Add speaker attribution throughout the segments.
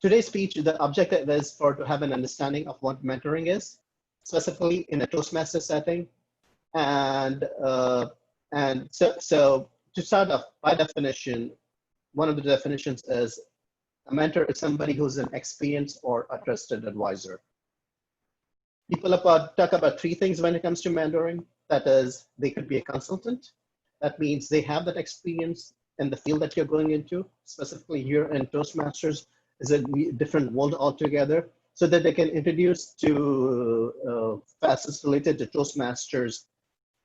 Speaker 1: Today's speech, the objective is to have an understanding of what mentoring is, specifically in a Toastmaster setting. And so to start off, by definition, one of the definitions is a mentor is somebody who's an experienced or a trusted advisor. People talk about three things when it comes to mentoring. That is, they could be a consultant. That means they have that experience in the field that you're going into. Specifically here in Toastmasters is a different world altogether, so that they can introduce to facets related to Toastmasters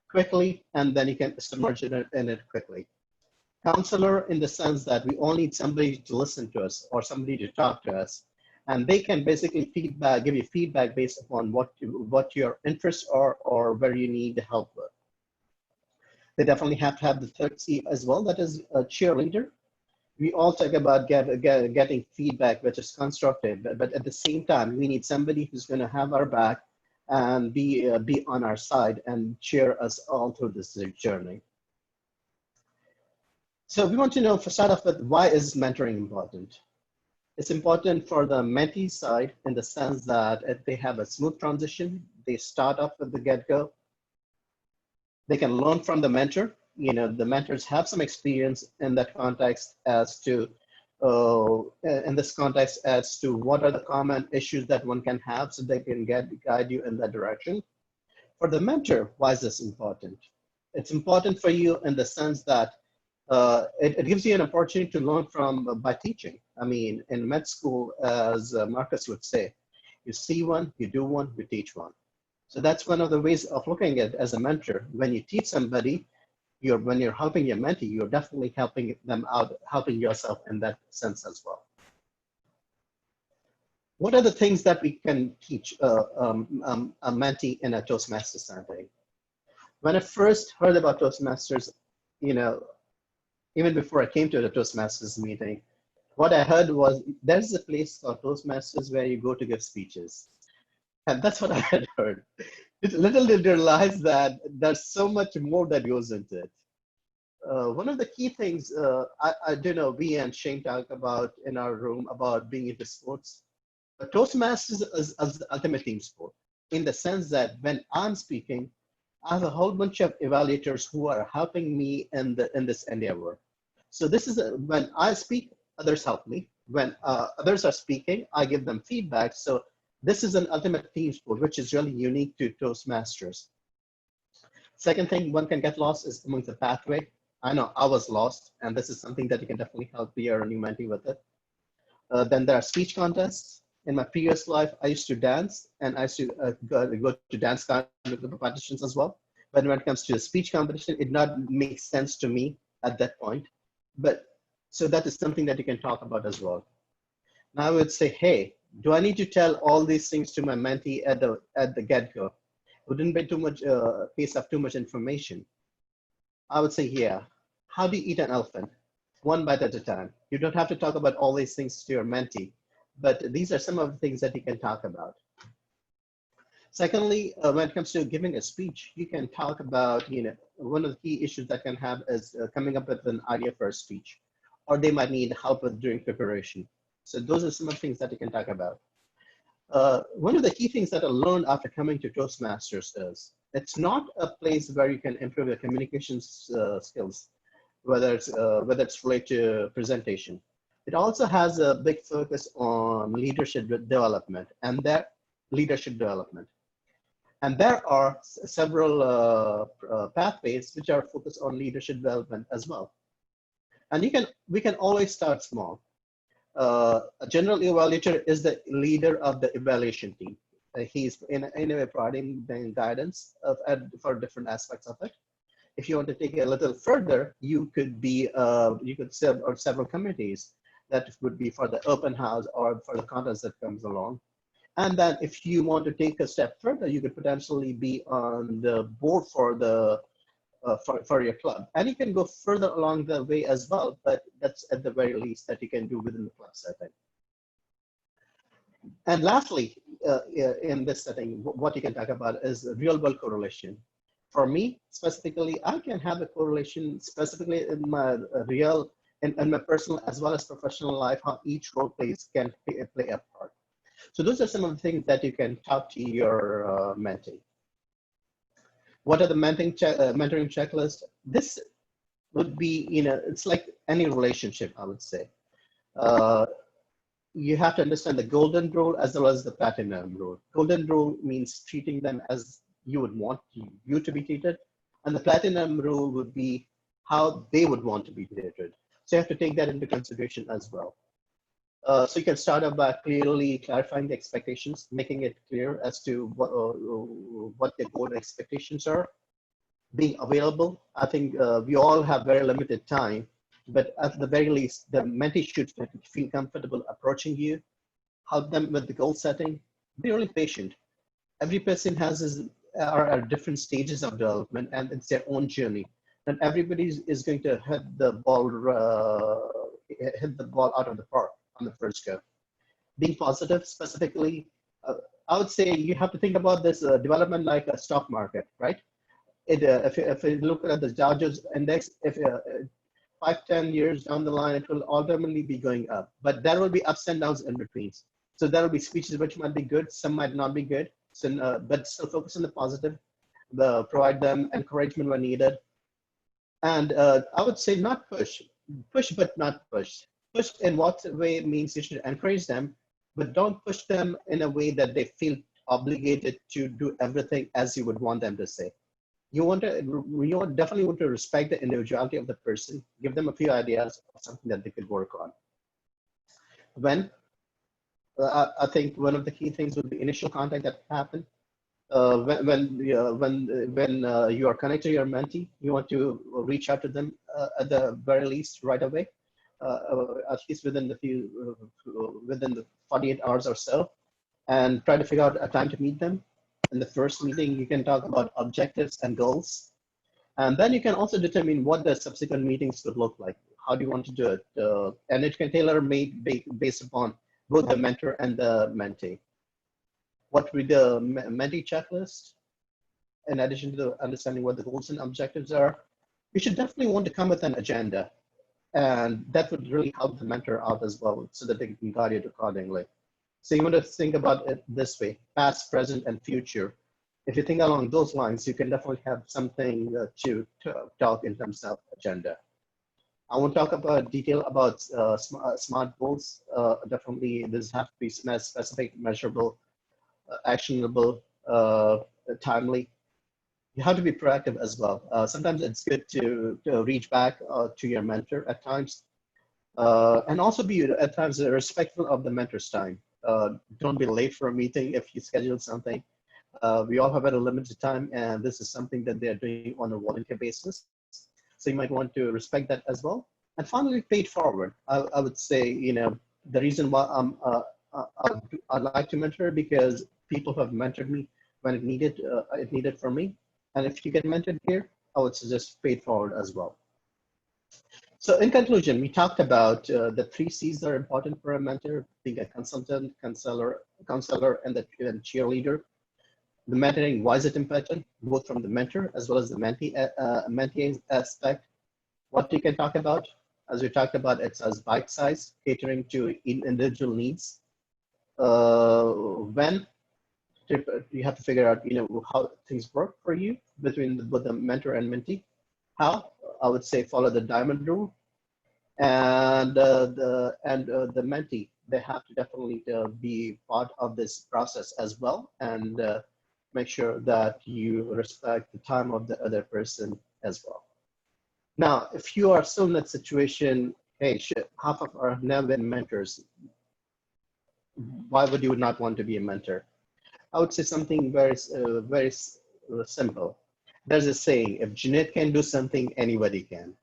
Speaker 1: quickly, and then you can submerge in it quickly. Counselor, in the sense that we all need somebody to listen to us or somebody to talk to us, and they can basically give you feedback based upon what your interests are or where you need help with. They definitely have to have the third C as well, that is a cheerleader. We all talk about getting feedback which is constructive, but at the same time, we need somebody who's going to have our back and be on our side and cheer us all through this journey. So we want to know, for start off with, why is mentoring important? It's important for the mentee side in the sense that if they have a smooth transition, they start off with the get-go. They can learn from the mentor. You know, the mentors have some experience in that context as to, what are the common issues that one can have, so they can guide you in that direction. For the mentor, why is this important? It's important for you in the sense that it gives you an opportunity to learn by teaching. I mean, in med school, as Marcus would say, you see one, you do one, you teach one. So that's one of the ways of looking at it as a mentor. When you teach somebody, when you're helping your mentee, you're definitely helping them out, helping yourself in that sense as well. What are the things that we can teach a mentee in a Toastmasters setting? When I first heard about Toastmasters, you know, even before I came to the Toastmasters meeting, what I heard was there's a place called Toastmasters where you go to give speeches. And that's what I had heard. Little did I realize that there's so much more that goes into it. One of the key things I do know we and Shane talk about in our room about being into sports. But Toastmasters is the ultimate team sport, in the sense that when I'm speaking, I have a whole bunch of evaluators who are helping me in this endeavor. So this is when I speak, others help me. When others are speaking, I give them feedback. So this is an ultimate team sport, which is really unique to Toastmasters. Second thing one can get lost is among the pathway. I know I was lost, and this is something that you can definitely help your new mentee with it. Then there are speech contests. In my previous life, I used to dance, and I used to go to dance competitions as well. But when it comes to a speech competition, it not makes sense to me at that point. But so that is something that you can talk about as well. Now I would say, hey, do I need to tell all these things to my mentee at the get-go? Wouldn't be too much case of too much information. I would say, yeah. How do you eat an elephant? One bite at a time. You don't have to talk about all these things to your mentee, but these are some of the things that you can talk about. Secondly, when it comes to giving a speech, you can talk about, you know, one of the key issues that can have is coming up with an idea for a speech, or they might need help with during preparation. So those are some of the things that you can talk about. One of the key things that I learned after coming to Toastmasters is it's not a place where you can improve your communication skills, whether it's related to presentation. It also has a big focus on leadership development and And there are several pathways which are focused on leadership development as well. And we can always start small. A general evaluator is the leader of the evaluation team. He's in a way providing guidance for different aspects of it. If you want to take it a little further, you could serve on several committees. That would be for the open house or for the contest that comes along. And then if you want to take a step further, you could potentially be on the board for your club. And you can go further along the way as well, but that's at the very least that you can do within the club setting. And lastly, in this setting, what you can talk about is real world correlation. For me, specifically, I can have a correlation specifically in my real in my personal as well as professional life, how each role can play a part. So those are some of the things that you can talk to your mentee. What are the mentoring checklist? This would be, it's like any relationship, I would say. Uh, you have to understand the golden rule as well as the platinum rule. Golden rule means treating them as you would want you to be treated. And the platinum rule would be how they would want to be treated. So you have to take that into consideration as well. So you can start off by clearly clarifying the expectations, making it clear as to what the goal expectations are. Being available, I think we all have very limited time, but at the very least, the mentee should feel comfortable approaching you, help them with the goal setting, be really patient. Every person are at different stages of development and it's their own journey. And everybody is going to hit the ball out of the park on the first go. Being positive specifically, I would say you have to think about this development like a stock market, right? If you look at the Dow Jones index, if 5-10 years down the line, it will ultimately be going up. But there will be ups and downs in between. So there will be speeches which might be good, some might not be good. So, but still focus on the positive, provide them encouragement when needed. And I would say not push but not push. Push in what way means you should encourage them, but don't push them in a way that they feel obligated to do everything as you would want them to say. You definitely want to respect the individuality of the person, give them a few ideas of something that they could work on. When I think one of the key things would be initial contact that happen. When you are connected to your mentee, you want to reach out to them at the very least right away, at least within the 48 hours or so, and try to figure out a time to meet them. In the first meeting, you can talk about objectives and goals. And then you can also determine what the subsequent meetings would look like. How do you want to do it? And it can tailor made based upon both the mentor and the mentee. What would be the mentee checklist? In addition to the understanding what the goals and objectives are, you should definitely want to come with an agenda. And that would really help the mentor out as well so that they can guide it accordingly. So you want to think about it this way, past, present, and future. If you think along those lines, you can definitely have something to talk in terms of agenda. I won't talk about detail about smart goals. Definitely, this has to be specific, measurable, actionable, timely. You have to be proactive as well. Sometimes it's good to reach back to your mentor at times, and also be at times respectful of the mentor's time. Don't be late for a meeting if you schedule something. We all have a limited time, and this is something that they're doing on a volunteer basis. So you might want to respect that as well. And finally, pay it forward. I would say, the reason why I'd like to mentor because people have mentored me when it needed for me. And if you get mentored here, I would suggest pay it forward as well. So in conclusion, we talked about the 3 C's that are important for a mentor, being a consultant, counselor, and the cheerleader. The mentoring, why is it important, both from the mentor as well as the mentee aspect. What you can talk about, as we talked about, it's as bite size, catering to individual needs. When you have to figure out, how things work for you between both the mentor and mentee. How, I would say, follow the diamond rule, and the mentee, they have to definitely be part of this process as well, and make sure that you respect the time of the other person as well. Now, if you are still in that situation, hey, shit, half of our have never been mentors. Why would you not want to be a mentor? I would say something very simple. There's a saying, if Jeanette can do something, anybody can.